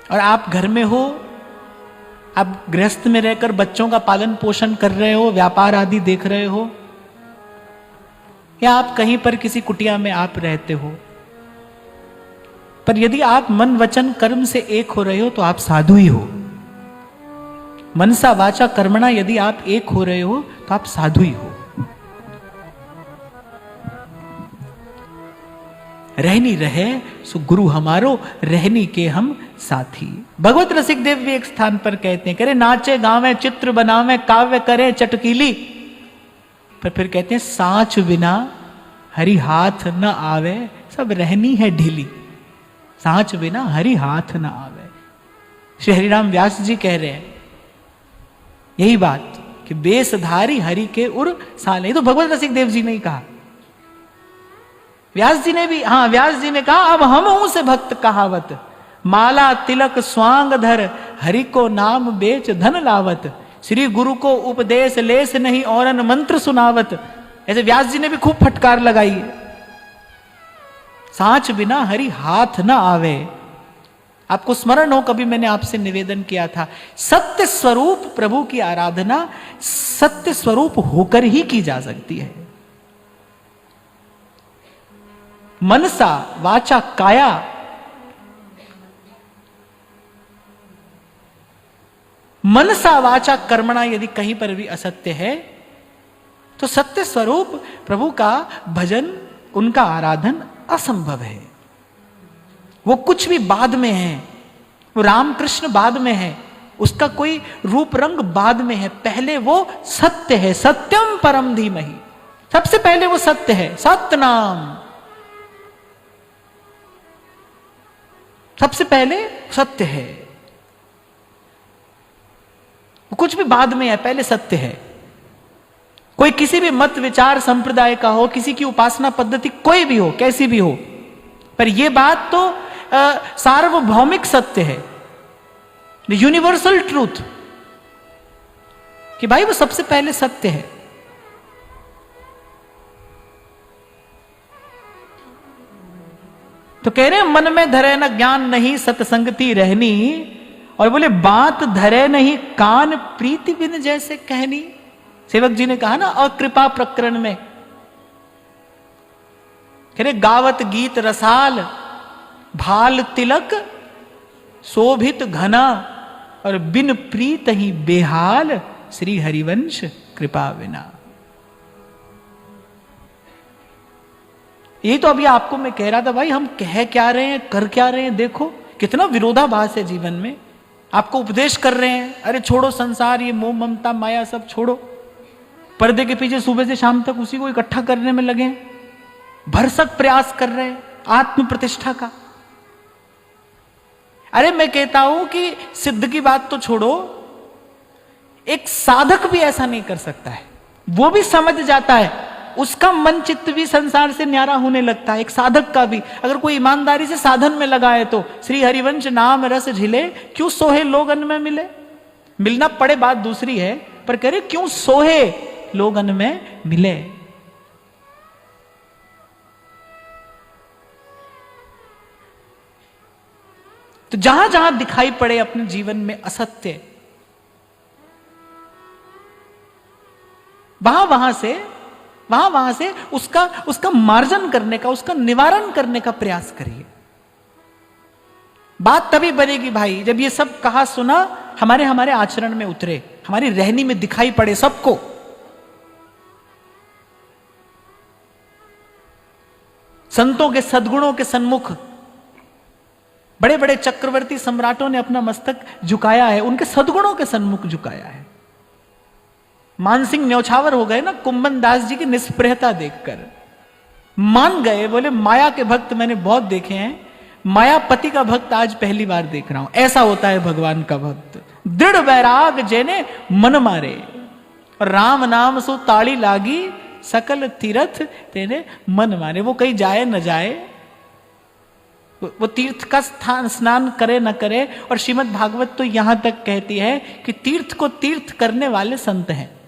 और आप घर में हो, आप गृहस्थ में रहकर बच्चों का पालन पोषण कर रहे हो, व्यापार आदि देख रहे हो, या आप कहीं पर किसी कुटिया में आप रहते हो, पर यदि आप मन वचन कर्म से एक हो रहे हो तो आप साधु ही हो। मनसा वाचा कर्मणा यदि आप एक हो रहे हो तो आप साधु ही हो। रहनी रहे सो गुरु हमारो, रहनी के हम साथी। भगवत रसिक देव भी एक स्थान पर कहते हैं, करे नाचे गावे चित्र बनावे काव्य करे चटकीली, पर फिर कहते हैं सांच बिना हरि हाथ न आवे, सब रहनी है ढीली। सांच बिना हरि हाथ न आवे। श्री हरिराम व्यास जी कह रहे हैं यही बात कि बेसधारी हरि के उर साले। तो भगवत रसिक देव जी ने ही कहा, व्यास जी ने भी, हाँ व्यास जी ने कहा अब हम हूं से भक्त कहावत, माला तिलक स्वांग धर हरि को नाम बेच धन लावत, श्री गुरु को उपदेश लेस नहीं औरन मंत्र सुनावत। ऐसे व्यास जी ने भी खूब फटकार लगाई है। सांच बिना हरि हाथ न आवे। आपको स्मरण हो कभी मैंने आपसे निवेदन किया था, सत्य स्वरूप प्रभु की आराधना सत्य स्वरूप होकर ही की जा सकती है। मनसा वाचा काया, मनसा वाचा कर्मणा यदि कहीं पर भी असत्य है तो सत्य स्वरूप प्रभु का भजन, उनका आराधन असंभव है। वो कुछ भी बाद में है, वो रामकृष्ण बाद में है, उसका कोई रूप रंग बाद में है, पहले वो सत्य है। सत्यम परम धीमहि, सबसे पहले वो सत्य है। सत्य नाम सबसे पहले सत्य है, वो कुछ भी बाद में है, पहले सत्य है। कोई किसी भी मत विचार संप्रदाय का हो, किसी की उपासना पद्धति कोई भी हो, कैसी भी हो, पर यह बात तो सार्वभौमिक सत्य है, यूनिवर्सल ट्रूथ, कि भाई वो सबसे पहले सत्य है। तो कह रहे हैं मन में धरे न ज्ञान नहीं सतसंगति रहनी, और बोले बात धरे नहीं कान प्रीति बिन जैसे कहनी। सेवक जी ने कहा ना अकृपा प्रकरण में, कह रहे गावत गीत रसाल भाल तिलक शोभित घना, और बिन प्रीत ही बेहाल श्री हरिवंश कृपा बिना। ये तो अभी आपको मैं कह रहा था, भाई हम कह क्या रहे हैं, कर क्या रहे हैं, देखो कितना विरोधाभास है जीवन में। आपको उपदेश कर रहे हैं, अरे छोड़ो संसार, ये मोह ममता माया सब छोड़ो, पर्दे के पीछे सुबह से शाम तक उसी को इकट्ठा करने में लगे, भरसक प्रयास कर रहे हैं आत्म प्रतिष्ठा का। अरे मैं कहता हूं कि सिद्ध की बात तो छोड़ो, एक साधक भी ऐसा नहीं कर सकता है, वो भी समझ जाता है, उसका मन चित्त भी संसार से न्यारा होने लगता है। एक साधक का भी अगर कोई ईमानदारी से साधन में लगा है तो श्री हरिवंश नाम रस झिले, क्यों सोहे लोगन में मिले। मिलना पड़े बात दूसरी है, पर कह रहे क्यों सोहे लोगन में मिले। तो जहां जहां दिखाई पड़े अपने जीवन में असत्य, वहां वहां से उसका मार्जन करने का, उसका निवारण करने का प्रयास करिए। बात तभी बनेगी भाई जब ये सब कहा सुना हमारे आचरण में उतरे, हमारी रहनी में दिखाई पड़े सबको। संतों के सद्गुणों के सन्मुख बड़े बड़े चक्रवर्ती सम्राटों ने अपना मस्तक झुकाया है, उनके सद्गुणों के सन्मुख झुकाया है। मानसिंह न्यौछावर हो गए ना कुंभन दास जी की निष्प्रहता देखकर, मान गए, बोले माया के भक्त मैंने बहुत देखे हैं, मायापति का भक्त आज पहली बार देख रहा हूं। ऐसा होता है भगवान का भक्त, दृढ़ वैराग जेने मन मारे, राम नाम सो ताड़ी लागी, सकल तीर्थ तेने मन मारे। वो कहीं जाए न जाए, वो तीर्थ का स्नान करे न करे, और श्रीमद् भागवत तो यहां तक कहती है कि तीर्थ को तीर्थ करने वाले संत हैं।